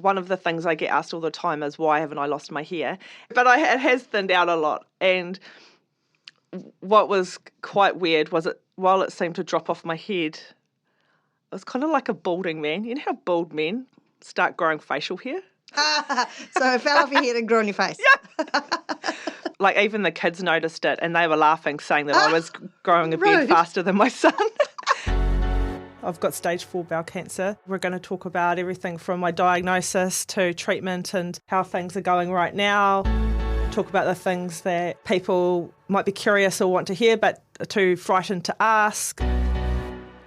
one of the things I get asked all the time is, why haven't I lost my hair? But it has thinned out a lot. And what was quite weird was while it seemed to drop off my head, it was kind of like a balding man. You know how bald men start growing facial hair? So it fell off your head and grew on your face. Yeah. Like even the kids noticed it and they were laughing, saying that I was growing a beard faster than my son. I've got stage 4 bowel cancer. We're going to talk about everything from my diagnosis to treatment and how things are going right now. Talk about the things that people might be curious or want to hear but are too frightened to ask.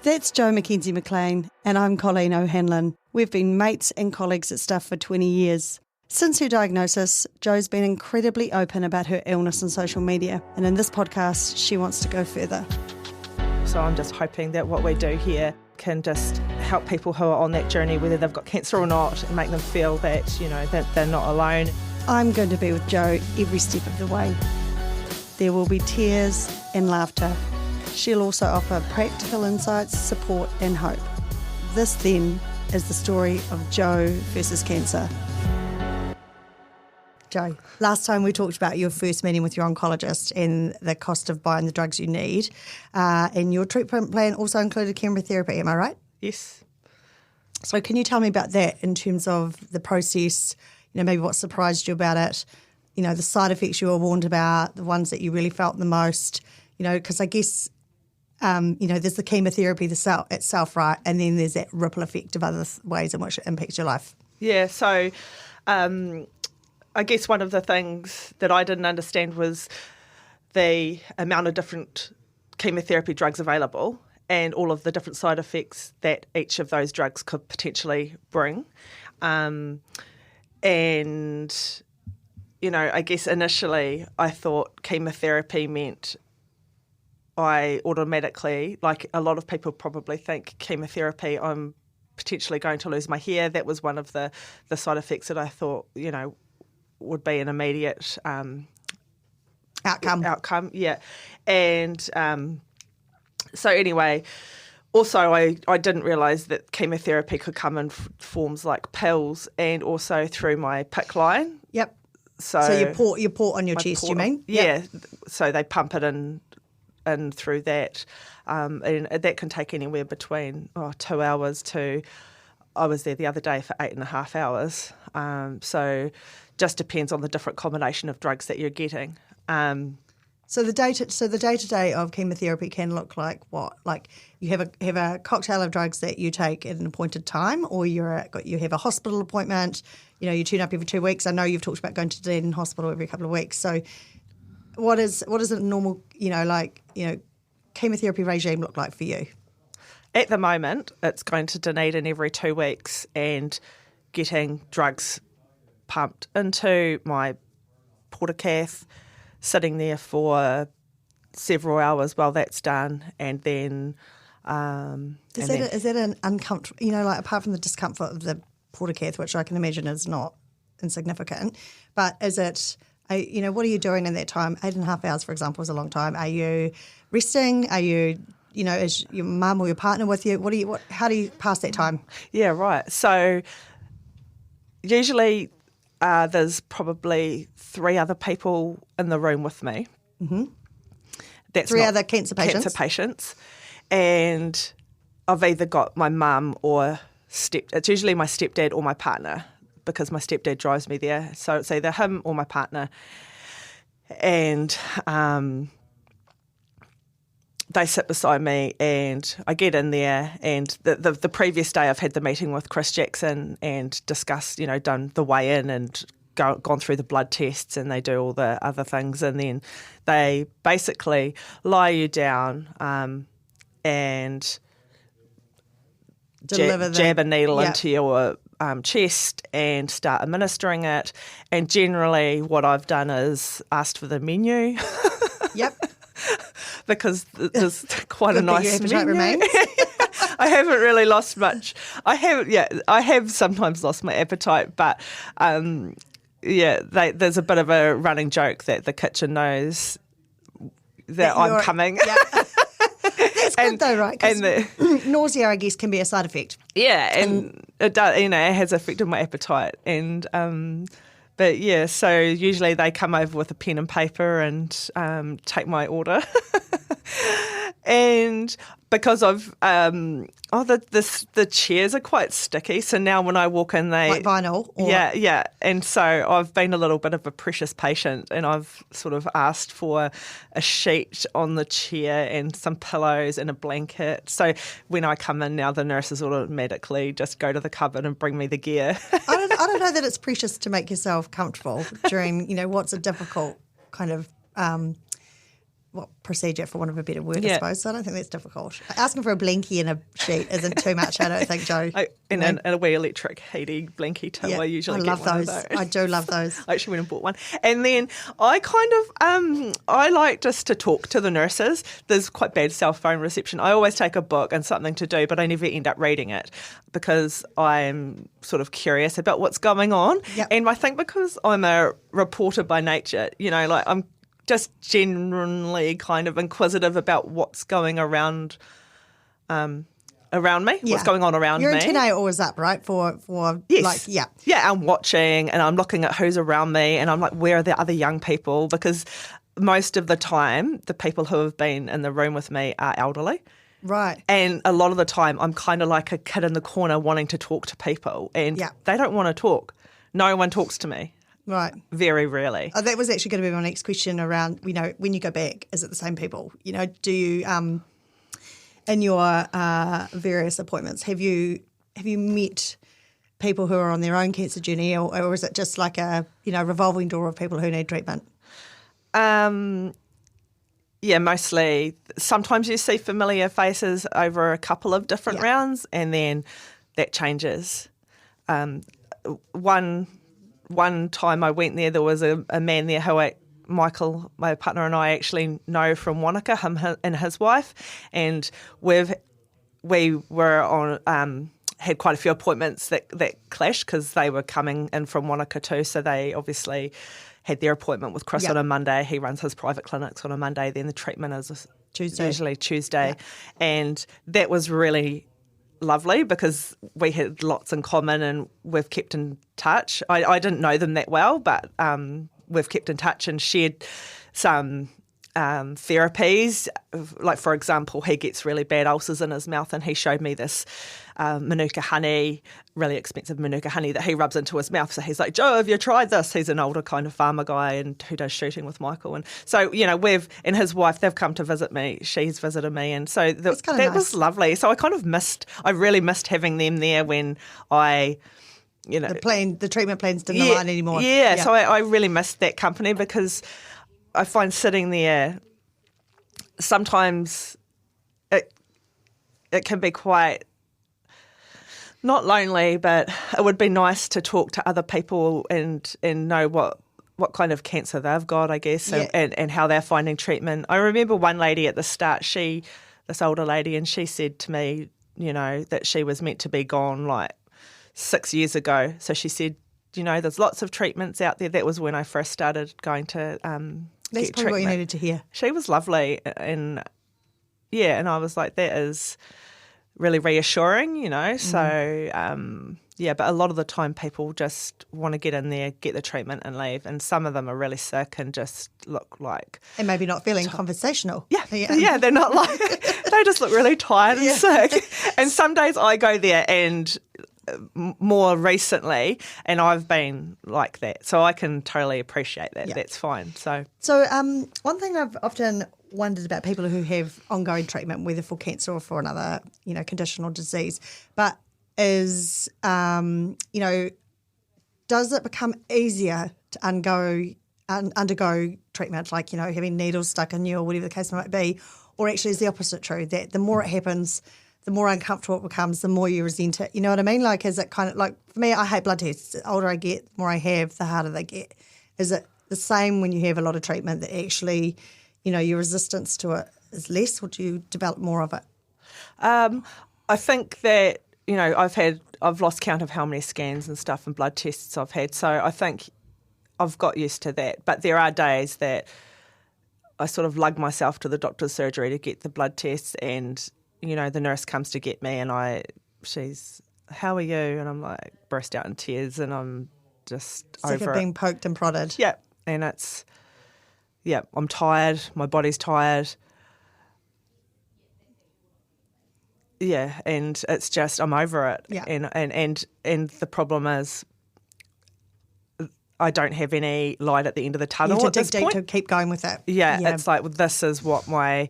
That's Jo Mackenzie McLean and I'm Colleen O'Hanlon. We've been mates and colleagues at Stuff for 20 years. Since her diagnosis, Jo's been incredibly open about her illness on social media, and in this podcast, she wants to go further. So I'm just hoping that what we do here can just help people who are on that journey, whether they've got cancer or not, and make them feel that, you know, that they're not alone. I'm going to be with Jo every step of the way. There will be tears and laughter. She'll also offer practical insights, support and hope. This then is the story of Jo versus cancer. Jo, last time we talked about your first meeting with your oncologist and the cost of buying the drugs you need, and your treatment plan also included chemotherapy, am I right? Yes. So can you tell me about that in terms of the process, you know, maybe what surprised you about it, you know, the side effects you were warned about, the ones that you really felt the most, you know, because I guess, you know, there's the chemotherapy itself, right, and then there's that ripple effect of other ways in which it impacts your life. Yeah, so I guess one of the things that I didn't understand was the amount of different chemotherapy drugs available and all of the different side effects that each of those drugs could potentially bring. And, you know, I guess initially I thought chemotherapy meant I automatically, like a lot of people probably think chemotherapy, I'm potentially going to lose my hair. That was one of the side effects that I thought, you know, would be an immediate outcome, yeah. And so anyway, also I didn't realise that chemotherapy could come in forms like pills and also through my PICC line. Yep. So you port on your chest, you mean? Yeah. Yep. So they pump it in through that, and that can take anywhere between 2 hours to, I was there the other day for 8.5 hours. So just depends on the different combination of drugs that you're getting. So the day-to-day of chemotherapy can look like what? Like you have a cocktail of drugs that you take at an appointed time, or you have a hospital appointment. You know, you tune up every 2 weeks. I know you've talked about going to Dunedin Hospital every couple of weeks. So what is a normal, chemotherapy regime look like for you? At the moment, it's going to Dunedin every 2 weeks and getting drugs pumped into my portacath, sitting there for several hours while that's done, and then is that an uncomfortable, like apart from the discomfort of the portacath, which I can imagine is not insignificant, but is it, what are you doing in that time? 8.5 hours, for example, is a long time. Are you resting? Are you, is your mum or your partner with you? How do you pass that time? Yeah, right. So usually there's probably 3 other people in the room with me. Mm-hmm. That's three other cancer patients. And I've either got my mum or it's usually my stepdad or my partner, because my stepdad drives me there. So it's either him or my partner. And they sit beside me and I get in there, and the previous day I've had the meeting with Chris Jackson and discussed, done the weigh-in and gone through the blood tests, and they do all the other things, and then they basically lie you down and jab a needle into your chest and start administering it. And generally what I've done is asked for the menu. Yep. Because there's quite a nice menu. Remains. I haven't really lost much. I have sometimes lost my appetite, but there's a bit of a running joke that the kitchen knows that I'm coming. Yeah. That's good though, right? Because nausea, I guess, can be a side effect. Yeah, and it does, it has affected my appetite. And but yeah, so usually they come over with a pen and paper and take my order. And because of the chairs are quite sticky, so now when I walk in, they like vinyl. Or... Yeah, and so I've been a little bit of a precious patient, and I've sort of asked for a sheet on the chair and some pillows and a blanket. So when I come in now, the nurses automatically just go to the cupboard and bring me the gear. I don't know that it's precious to make yourself comfortable during what's a difficult kind of. Procedure, for want of a better word, I suppose. So I don't think that's difficult. Asking for a blankie and a sheet isn't too much, I don't think, Jo. And a wee electric heating blankie too. I usually love get one those. Of those. I do love those. I actually went and bought one. And then I kind of, I like just to talk to the nurses. There's quite bad cell phone reception. I always take a book and something to do, but I never end up reading it because I'm sort of curious about what's going on. Yep. And I think because I'm a reporter by nature, I'm just generally kind of inquisitive about what's going around me, what's going on around Your me. antennae are always up, right? For yes. Yeah, I'm watching and I'm looking at who's around me and I'm like, where are the other young people? Because most of the time, the people who have been in the room with me are elderly. Right. And a lot of the time, I'm kind of like a kid in the corner wanting to talk to people and they don't want to talk. No one talks to me. Right. Very rarely. Oh, that was actually going to be my next question around, when you go back, is it the same people? Do you, in your various appointments, have you met people who are on their own cancer journey or is it just like a, revolving door of people who need treatment? Yeah, mostly. Sometimes you see familiar faces over a couple of different rounds and then that changes. One time I went there was a man there who Michael, my partner, and I actually know from Wanaka, him and his wife, and we were on had quite a few appointments that clashed because they were coming in from Wanaka too, so they obviously had their appointment with Chris on a Monday. He runs his private clinics on a Monday, then the treatment is usually Tuesday, and that was really lovely because we had lots in common and we've kept in touch. I didn't know them that well, but we've kept in touch and shared some therapies. Like, for example, he gets really bad ulcers in his mouth and he showed me this Manuka honey, really expensive Manuka honey that he rubs into his mouth. So he's like, Jo, have you tried this? He's an older kind of farmer guy and who does shooting with Michael. And so, and his wife, they've come to visit me. She's visited me. And so that nice. Was lovely. So I really missed having them there when the treatment plans didn't align anymore. Yeah, so I really missed that company because I find sitting there sometimes it can be quite not lonely, but it would be nice to talk to other people and know what kind of cancer they've got, I guess, and how they're finding treatment. I remember one lady at the start, this older lady, and she said to me, that she was meant to be gone like 6 years ago. So she said, there's lots of treatments out there. That was when I first started going to That's probably what you needed to hear. She was lovely, and I was like, that is really reassuring, So, but a lot of the time people just want to get in there, get the treatment and leave, and some of them are really sick and just look like... And maybe not feeling conversational. Yeah, they're not like... They just look really tired and sick. And some days I go there and... more recently, and I've been like that, so I can totally appreciate that. That's fine. So one thing I've often wondered about people who have ongoing treatment, whether for cancer or for another condition or disease, but is does it become easier to undergo treatment, like having needles stuck in you or whatever the case might be, or actually is the opposite true, that the more it happens, the more uncomfortable it becomes, the more you resent it. You know what I mean? Like, is it kind of like, for me, I hate blood tests. The older I get, the more I have, the harder they get. Is it the same when you have a lot of treatment that actually, your resistance to it is less, or do you develop more of it? I think that, I've lost count of how many scans and stuff and blood tests I've had. So I think I've got used to that. But there are days that I sort of lug myself to the doctor's surgery to get the blood tests, and, the nurse comes to get me and she's, how are you? And I'm like, burst out in tears, and I'm just sick over of being it. poked and prodded. Yeah, and I'm tired, my body's tired. Yeah, and it's just, I'm over it. Yeah. And the problem is I don't have any light at the end of the tunnel. You have at to this dig point. deep to keep going with it. Yeah, it's like, well, this is what my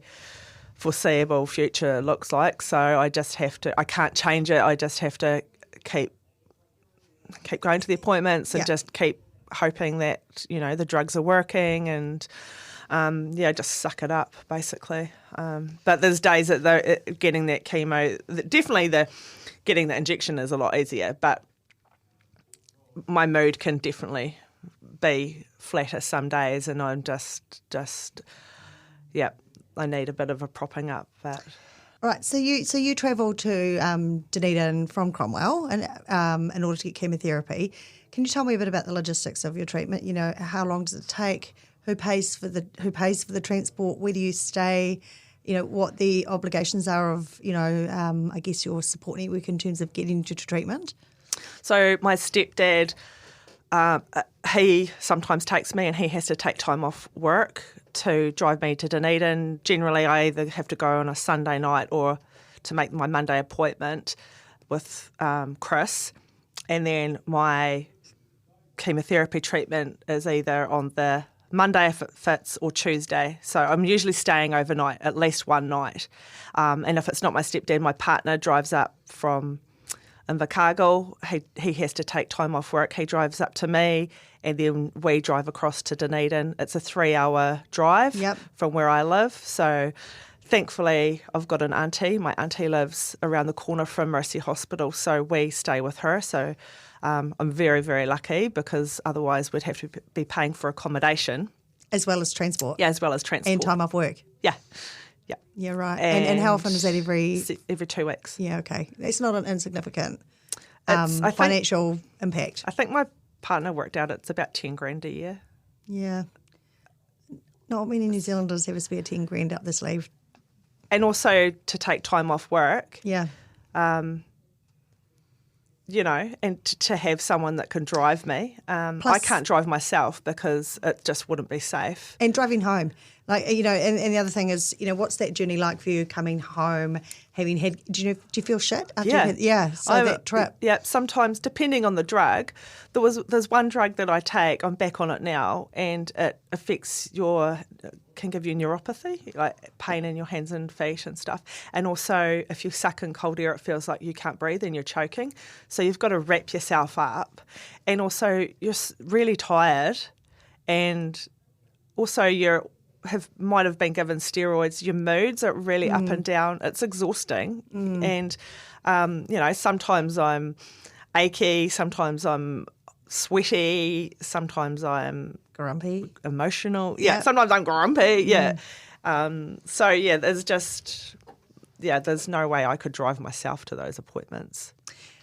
foreseeable future looks like. So I can't change it. I just have to keep going to the appointments and just keep hoping that, the drugs are working, and just suck it up, basically. But there's days that getting that chemo, definitely getting the injection is a lot easier, but my mood can definitely be flatter some days, and I'm just I need a bit of a propping up. But all right, so you travelled to Dunedin from Cromwell and in order to get chemotherapy. Can you tell me a bit about the logistics of your treatment? How long does it take? Who pays for the transport? Where do you stay? What the obligations are of I guess your support network in terms of getting to treatment. So my stepdad, he sometimes takes me, and he has to take time off work to drive me to Dunedin. Generally, I either have to go on a Sunday night or to make my Monday appointment with Chris, and then my chemotherapy treatment is either on the Monday if it fits, or Tuesday. So I'm usually staying overnight, at least one night. And if it's not my stepdad, my partner drives up from Invercargill. He has to take time off work. He drives up to me, and then we drive across to Dunedin. It's a 3-hour drive from where I live. So thankfully, I've got an auntie. My auntie lives around the corner from Mercy Hospital, so we stay with her. So I'm very, very lucky, because otherwise we'd have to be paying for accommodation. As well as transport? Yeah, as well as transport. And time off work? Yeah. Yeah. Yeah, right. And how often is that every 2 weeks. Yeah, okay. It's not an insignificant financial impact. I think my partner worked out it's about 10 grand a year. Yeah. Not many New Zealanders have a spare 10 grand up their sleeve. And also to take time off work. Yeah. And to have someone that can drive me. Plus, I can't drive myself because it just wouldn't be safe. And driving home. And the other thing is, what's that journey like for you coming home, having had, do you feel shit after that trip? Yeah, sometimes, depending on the drug. There's one drug that I take, I'm back on it now, and it affects can give you neuropathy, like pain in your hands and feet and stuff. And also, if you suck in cold air, it feels like you can't breathe and you're choking. So you've got to wrap yourself up. And also, you're really tired, and also might have been given steroids. Your moods are really up and down. It's exhausting. And, sometimes I'm achy, sometimes I'm sweaty, sometimes I'm grumpy, emotional. Yeah, sometimes I'm grumpy. Yeah. There's no way I could drive myself to those appointments.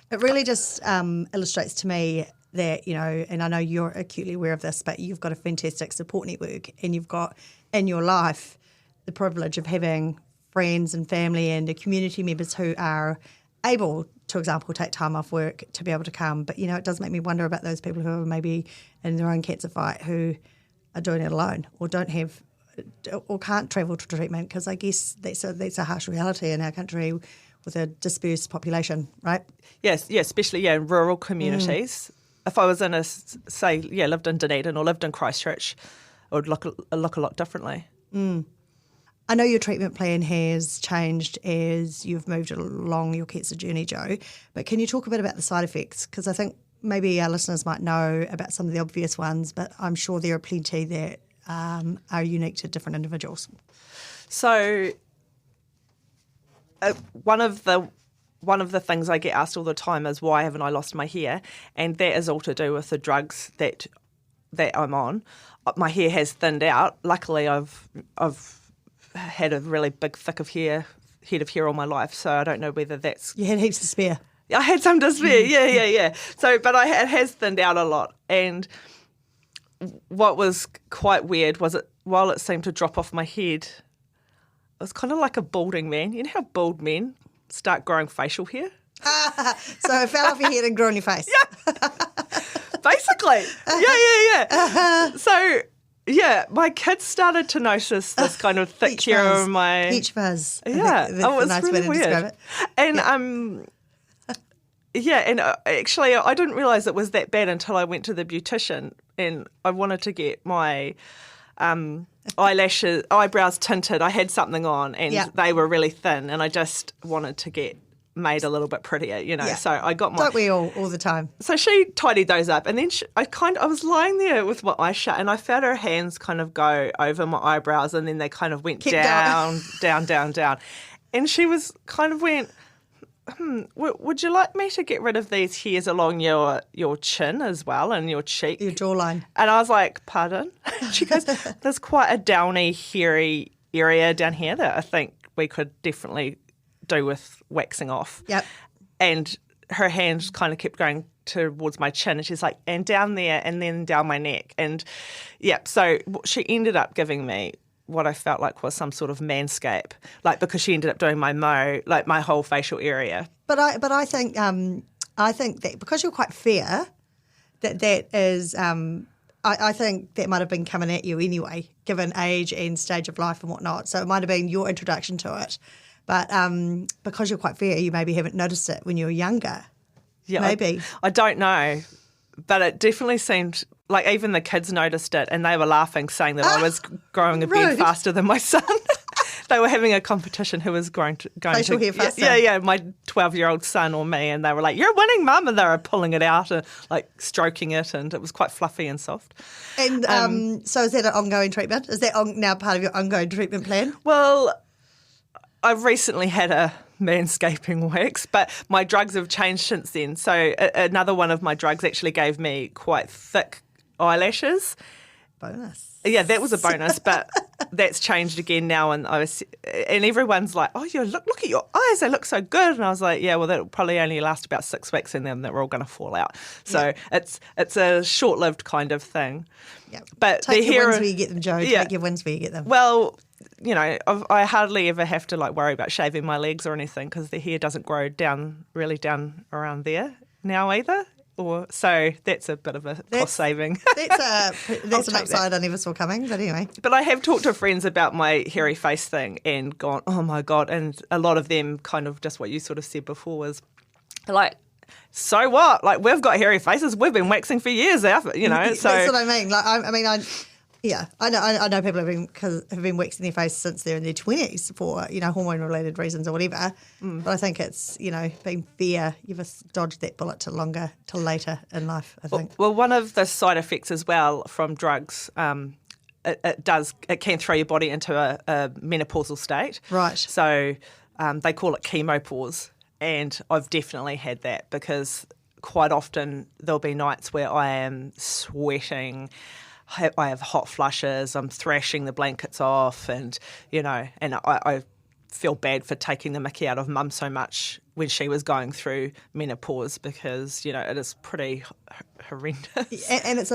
It really just illustrates to me that, and I know you're acutely aware of this, but you've got a fantastic support network, and you've got in your life the privilege of having friends and family and community members who are able to, example, take time off work to be able to come. But, it does make me wonder about those people who are maybe in their own cancer fight who are doing it alone or don't have or can't travel to treatment, because I guess that's a harsh reality in our country with a dispersed population, right? Yes, especially in rural communities. If I was lived in Dunedin or lived in Christchurch, it would look a lot differently. I know your treatment plan has changed as you've moved along your cancer journey, Jo, but can you talk a bit about the side effects? Because I think maybe our listeners might know about some of the obvious ones, but I'm sure there are plenty that are unique to different individuals. So one of the things I get asked all the time is, why haven't I lost my hair? And that is all to do with the drugs that I'm on. My hair has thinned out. Luckily, I've had a really big head of hair all my life, so I don't know whether that's... You had heaps to spare. I had some to spare, yeah. So, but it has thinned out a lot. And what was quite weird was while it seemed to drop off my head, it was kind of like a balding man. You know how bald men start growing facial hair? So it fell off your head and grew on your face. Yeah. Basically. Yeah. So, yeah, my kids started to notice this kind of thick hair on my... Peach fuzz. Yeah. That's a nice really way to weird. describe it. And, yeah, and actually I didn't realise it was that bad until I went to the beautician and I wanted to get my eyebrows tinted. I had something on and they were really thin and I just wanted to get made a little bit prettier, you know. Yeah. So I got my... Don't we all the time? So she tidied those up and then I was lying there with my eyes shut and I felt her hands kind of go over my eyebrows and then they kind of went down. And she went, would you like me to get rid of these hairs along your chin as well and your cheek? Your jawline. And I was like, pardon? She goes, there's quite a downy, hairy area down here that I think we could definitely do with waxing off. Yep. And her hand kind of kept going towards my chin and she's like, and down there and then down my neck. And, so she ended up giving me what I felt like was some sort of manscape, like because she ended up doing my like my whole facial area. But I think that because you're quite fair, that is I think that might have been coming at you anyway, given age and stage of life and whatnot. So it might have been your introduction to it. But because you're quite fair, you maybe haven't noticed it when you were younger. Yeah, maybe. I don't know, but it definitely seemed like even the kids noticed it and they were laughing, saying that I was growing a bit faster than my son. They were having a competition who was going facial hair faster. Yeah, my 12-year-old son or me, and they were like, "You're winning, Mum," and they were pulling it out and like stroking it, and it was quite fluffy and soft. And so is that an ongoing treatment? Is that now part of your ongoing treatment plan? Well, I've recently had a manscaping wax, but my drugs have changed since then. So another one of my drugs actually gave me quite thick eyelashes. Bonus. Yeah, that was a bonus, but that's changed again now. And everyone's like, "Oh, look at your eyes; they look so good." And I was like, "Yeah, well, that'll probably only last about 6 weeks, and then they're all going to fall out." So it's a short-lived kind of thing. Yeah, but take your wins where you get them, Jo. Yeah. Take your wins where you get them. Well, you know, I hardly ever have to like worry about shaving my legs or anything because the hair doesn't grow down around there now either. So that's a bit of a cost saving. That's an upside I never saw coming, but anyway. But I have talked to friends about my hairy face thing and gone, oh my God, and a lot of them kind of just what you sort of said before was like, so what? Like we've got hairy faces, we've been waxing for years, you know. So that's what I mean. Like I know people have been waxing their face since they're in their 20s for, you know, hormone-related reasons or whatever. But I think it's, you know, being fair, you've just dodged that bullet till later in life, I think. Well, one of the side effects as well from drugs, it can throw your body into a menopausal state. Right. So they call it chemopause, and I've definitely had that because quite often there'll be nights where I am sweating, I have hot flushes, I'm thrashing the blankets off and, you know, and I feel bad for taking the mickey out of Mum so much when she was going through menopause because, you know, it is pretty horrendous. And it's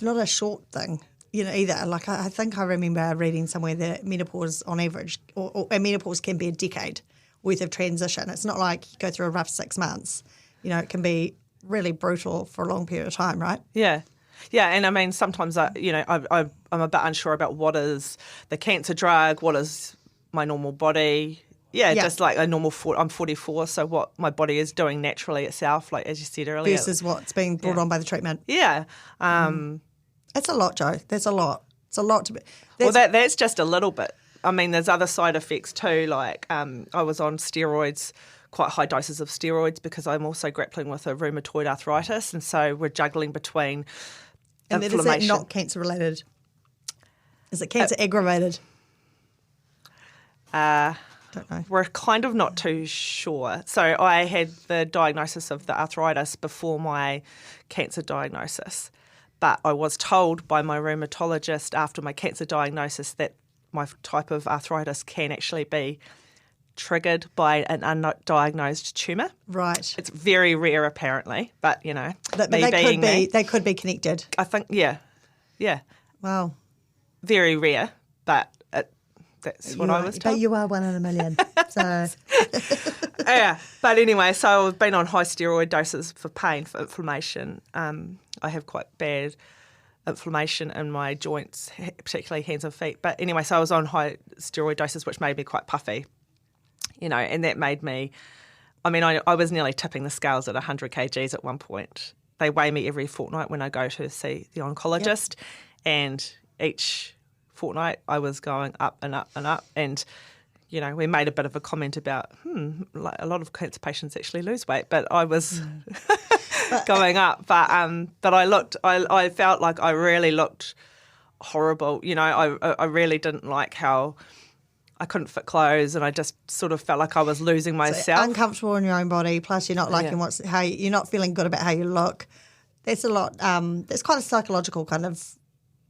not a short thing, you know, either. Like I think I remember reading somewhere that menopause on average, or menopause can be a decade worth of transition. It's not like you go through a rough 6 months. You know, it can be really brutal for a long period of time, right? Yeah. Yeah, and I mean, sometimes, I'm a bit unsure about what is the cancer drug, what is my normal body. Yeah, just like a normal, I'm 44, so what my body is doing naturally itself, like as you said earlier. Versus what's being brought on by the treatment. Yeah. That's a lot, Jo. That's a lot. It's a lot to be... That's just a little bit. I mean, there's other side effects too, like I was on steroids, quite high doses of steroids because I'm also grappling with a rheumatoid arthritis, and so we're juggling between inflammation. And is that not cancer related? Is it cancer aggravated? Don't know. We're kind of not too sure. So I had the diagnosis of the arthritis before my cancer diagnosis, but I was told by my rheumatologist after my cancer diagnosis that my type of arthritis can actually be triggered by an undiagnosed tumour. Right. It's very rare apparently, but you know, they could be connected. I think, yeah. Wow. Very rare, but that's what I was told. But you are 1 in a million. So yeah. But anyway, so I've been on high steroid doses for pain, for inflammation. I have quite bad inflammation in my joints, particularly hands and feet. But anyway, so I was on high steroid doses, which made me quite puffy, and that made me, I was nearly tipping the scales at 100 kgs at one point. They weigh me every fortnight when I go to see the oncologist, and each fortnight I was going up and up and up. And, we made a bit of a comment about, like a lot of cancer patients actually lose weight, but I was going up. But I felt like I really looked horrible. I really didn't like how I couldn't fit clothes, and I just sort of felt like I was losing myself. So uncomfortable in your own body, plus you're not liking how you're not feeling good about how you look. That's a lot. That's quite a psychological kind of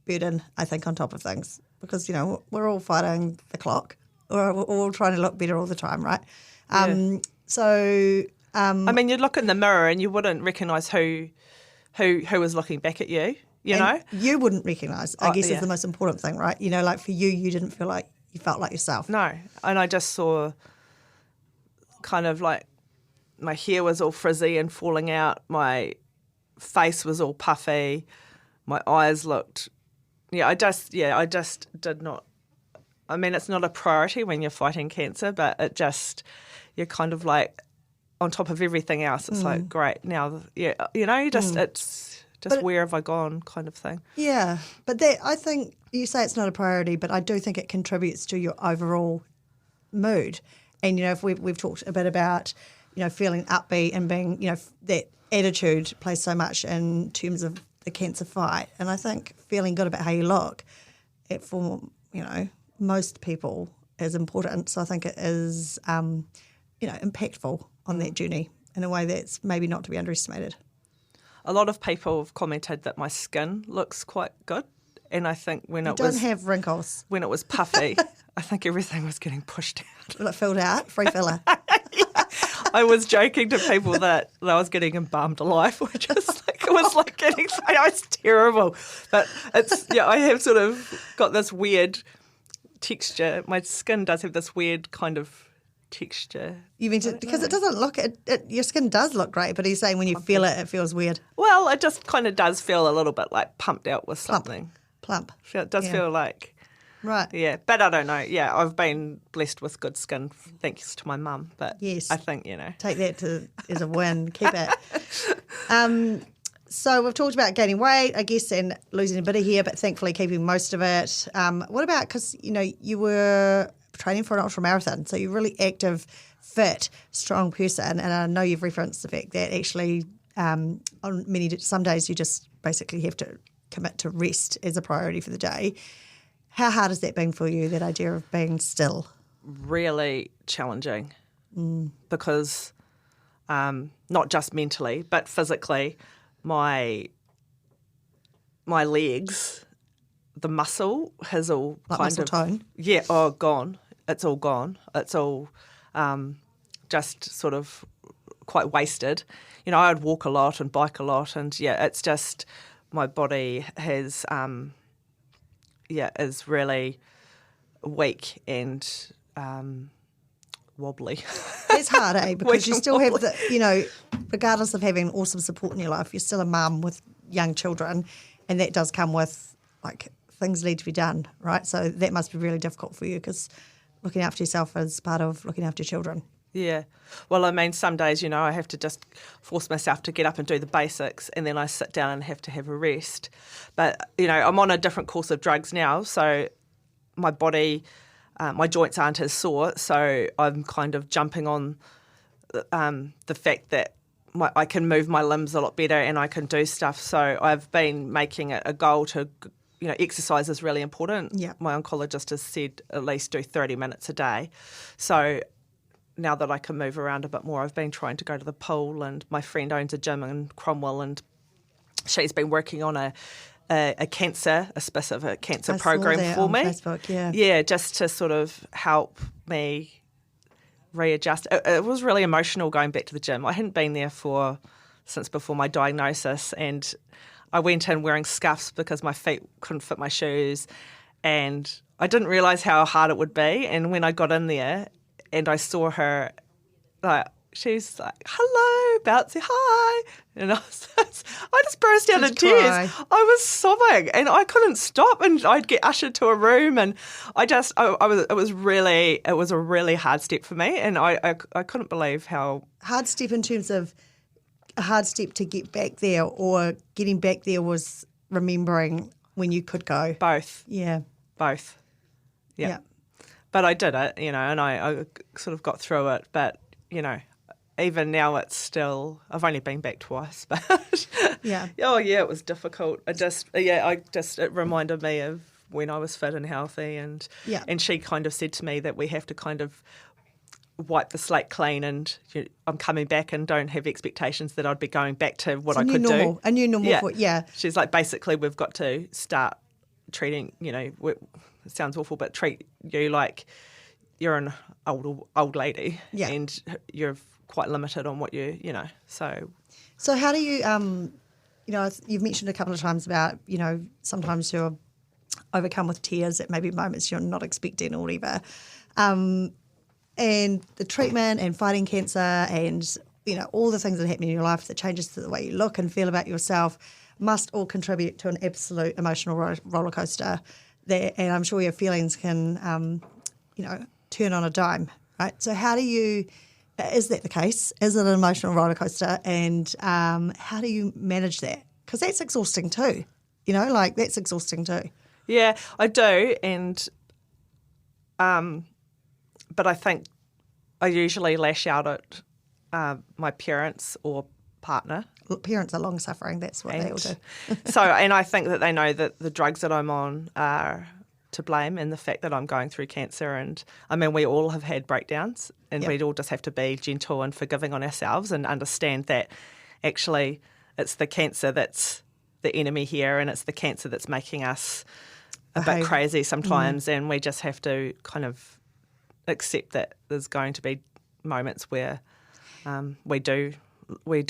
burden, I think, on top of things, because we're all fighting the clock. We're all trying to look better all the time, right? You'd look in the mirror and you wouldn't recognise who was looking back at you. You wouldn't recognise. I guess is the most important thing, right? Like for you didn't feel like you felt like yourself. No, and I just saw kind of like my hair was all frizzy and falling out. My face was all puffy. My eyes looked. I just did not. It's not a priority when you're fighting cancer, but you're kind of like on top of everything else. It's like, great, now, it's just where have I gone kind of thing. Yeah, but I think you say it's not a priority, but I do think it contributes to your overall mood. And, if we've talked a bit about, feeling upbeat and being, that attitude plays so much in terms of the cancer fight. And I think feeling good about how you look, for most people is important. So I think it is, impactful on that journey in a way that's maybe not to be underestimated. A lot of people have commented that my skin looks quite good. And I think when it was... don't have wrinkles. When it was puffy, I think everything was getting pushed out. Well, it filled out, free filler. I was joking to people that I was getting embalmed alive, which was like, it was like getting... It's terrible. But I have sort of got this weird texture. My skin does have this weird kind of texture. You mean because it doesn't look... your skin does look great, but he's saying when you feel it, it feels weird. Well, it just kind of does feel a little bit like pumped out with something. Plump. It does feel like... Right. Yeah, but I don't know. Yeah, I've been blessed with good skin thanks to my mum. But yes. I think, Take that as a win. Keep it. So we've talked about gaining weight, I guess, and losing a bit of hair, but thankfully keeping most of it. What about, because, you were training for an ultramarathon, so you're really active, fit, strong person, and I know you've referenced the fact that actually on some days you just basically have to commit to rest as a priority for the day. How hard has that been for you, that idea of being still? Really challenging because not just mentally but physically, my legs, the muscle has all like kind muscle of tone. Yeah, gone. It's all gone. It's all just sort of quite wasted. I'd walk a lot and bike a lot, and it's just my body has is really weak and wobbly. It's hard, because you still have regardless of having awesome support in your life, you're still a mum with young children, and that does come with, like, things need to be done, right? So that must be really difficult for you, because looking after yourself is part of looking after children. Yeah. Well, some days, I have to just force myself to get up and do the basics, and then I sit down and have to have a rest. But, I'm on a different course of drugs now, so my body, my joints aren't as sore, so I'm kind of jumping on the fact that I can move my limbs a lot better and I can do stuff. So I've been making it a goal to, exercise is really important. Yeah. My oncologist has said at least do 30 minutes a day. So now that I can move around a bit more, I've been trying to go to the pool, and my friend owns a gym in Cromwell, and she's been working on a specific cancer program for me. Facebook, yeah. Yeah, just to sort of help me readjust. It was really emotional going back to the gym. I hadn't been there since before my diagnosis, and I went in wearing scuffs because my feet couldn't fit my shoes, and I didn't realise how hard it would be. And when I got in there and I saw her, like, she's like, hello, Bouncy, hi. And I just burst out in tears. I was sobbing and I couldn't stop, and I'd get ushered to a room, and it was a really hard step for me, and I couldn't believe how... Hard step in terms of a hard step to get back there, or getting back there was remembering when you could go? Both. Yeah. Both. Yeah. But I did it, and I sort of got through it, but, even now it's still, I've only been back twice, but yeah. Oh yeah, it was difficult. It reminded me of when I was fit and healthy, and she kind of said to me that we have to kind of wipe the slate clean, and I'm coming back, and don't have expectations that I'd be going back to what I could do. A new normal. She's like, basically we've got to start treating, it sounds awful, but treat you like you're an old lady, and you're quite limited on what So how do you, you've mentioned a couple of times about, sometimes you're overcome with tears at maybe moments you're not expecting or whatever. And the treatment and fighting cancer and, all the things that happen in your life, the changes to the way you look and feel about yourself must all contribute to an absolute emotional roller coaster there. And I'm sure your feelings can, turn on a dime, right? So how do you... Is that the case? Is it an emotional roller coaster? And how do you manage that? Because that's exhausting too. That's exhausting too. Yeah, I do. And, but I think I usually lash out at my parents or partner. Parents are long suffering. That's what they all do. And I think that they know that the drugs that I'm on are to blame, and the fact that I'm going through cancer. And I mean, we all have had breakdowns, and we all just have to be gentle and forgiving on ourselves, and understand that actually it's the cancer that's the enemy here, and it's the cancer that's making us a bit crazy sometimes. And we just have to kind of accept that there's going to be moments where we do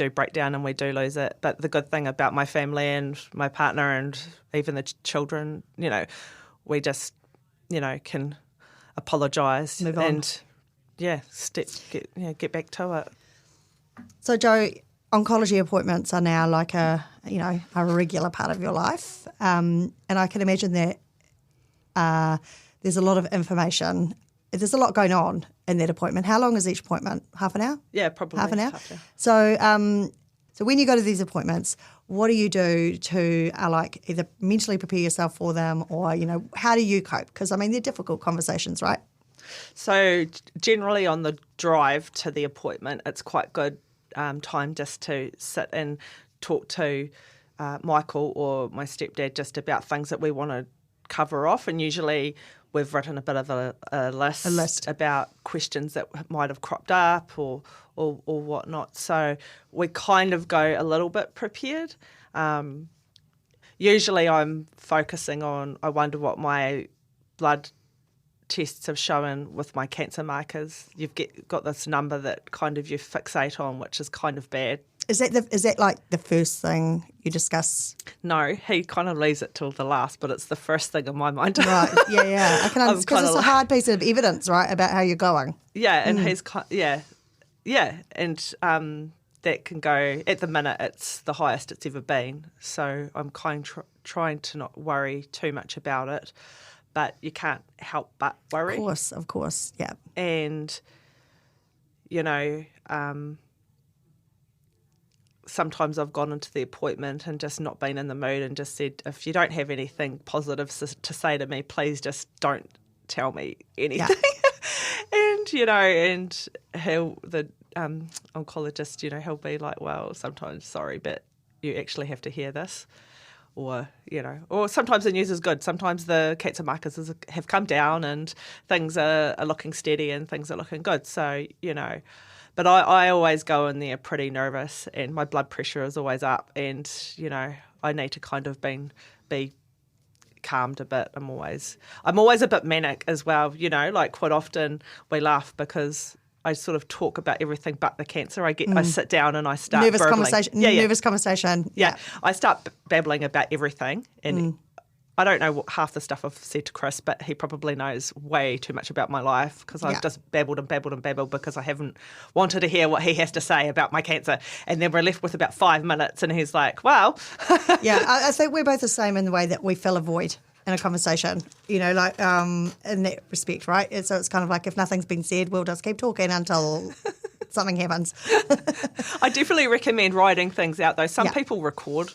break down and we do lose it. But the good thing about my family and my partner and even the children, we just, can apologise, move on, and get back to it. So, Jo, oncology appointments are now like a regular part of your life, and I can imagine that there's a lot of information. There's a lot going on in that appointment. How long is each appointment? Half an hour? Yeah, probably half an hour. Half, yeah. So when you go to these appointments, what do you do to either mentally prepare yourself for them, or how do you cope? Because they're difficult conversations, right? So generally on the drive to the appointment, it's quite good time just to sit and talk to Michael or my stepdad just about things that we want to cover off, and usually we've written a bit of a list about questions that might have cropped up or whatnot. So we kind of go a little bit prepared. Usually I'm focusing on, I wonder what my blood tests have shown with my cancer markers. You've got this number that kind of you fixate on, which is kind of bad. Is that like the first thing you discuss? No, he kind of leaves it till the last, but it's the first thing in my mind. Right, yeah. I can understand, because it's a hard piece of evidence, right, about how you're going. Yeah, and he's and that can go, at the minute, it's the highest it's ever been. So I'm trying to not worry too much about it, but you can't help but worry. Of course, yeah. And, sometimes I've gone into the appointment and just not been in the mood and just said, if you don't have anything positive to say to me, please just don't tell me anything. Yeah. and the oncologist, he'll be like, well, sometimes, sorry, but you actually have to hear this. Or sometimes the news is good. Sometimes the cancer markers have come down and things are looking steady and things are looking good. So, but I always go in there pretty nervous, and my blood pressure is always up, and, I need to kind of be calmed a bit. I'm always a bit manic as well, quite often we laugh because I sort of talk about everything but the cancer. I sit down and I start nervous burbling. conversation. Nervous conversation. Yeah. I start babbling about everything, and I don't know half the stuff I've said to Chris, but he probably knows way too much about my life because I've just babbled and babbled and babbled because I haven't wanted to hear what he has to say about my cancer. And then we're left with about 5 minutes, and he's like, "Well," I think we're both the same in the way that we fill a void in a conversation, in that respect, right? And so it's kind of like if nothing's been said, we'll just keep talking until something happens. I definitely recommend writing things out, though. Some people record.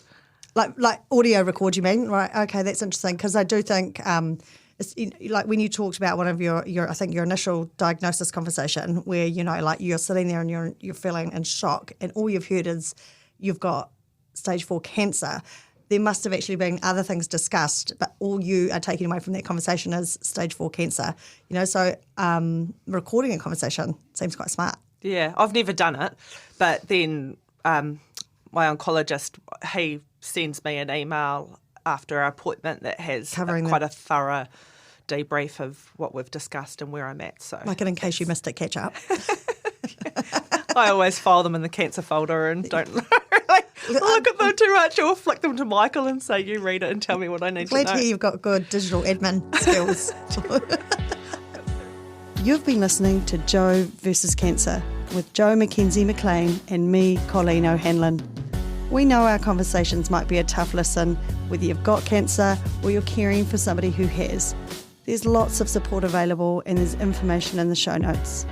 Like audio record, you mean? Right, okay, that's interesting, because I do think, it's, like when you talked about one of your I think your initial diagnosis conversation where, you're sitting there and you're feeling in shock and all you've heard is you've got stage 4 cancer. There must have actually been other things discussed, but all you are taking away from that conversation is stage 4 cancer. So recording a conversation seems quite smart. Yeah, I've never done it, but then my oncologist, he sends me an email after our appointment that has quite a thorough debrief of what we've discussed and where I'm at. So, like in case you missed it, catch up. I always file them in the cancer folder and don't look at them too much, or flick them to Michael and say, you read it and tell me what I need to know. Glad to hear you've got good digital admin skills. You've been listening to Joe versus Cancer with Joe Mackenzie McLean and me, Colleen O'Hanlon. We know our conversations might be a tough listen, whether you've got cancer or you're caring for somebody who has. There's lots of support available and there's information in the show notes.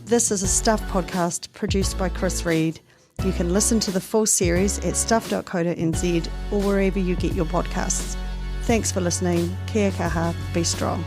This is a Stuff podcast produced by Chris Reed. You can listen to the full series at stuff.co.nz or wherever you get your podcasts. Thanks for listening. Kia kaha, be strong.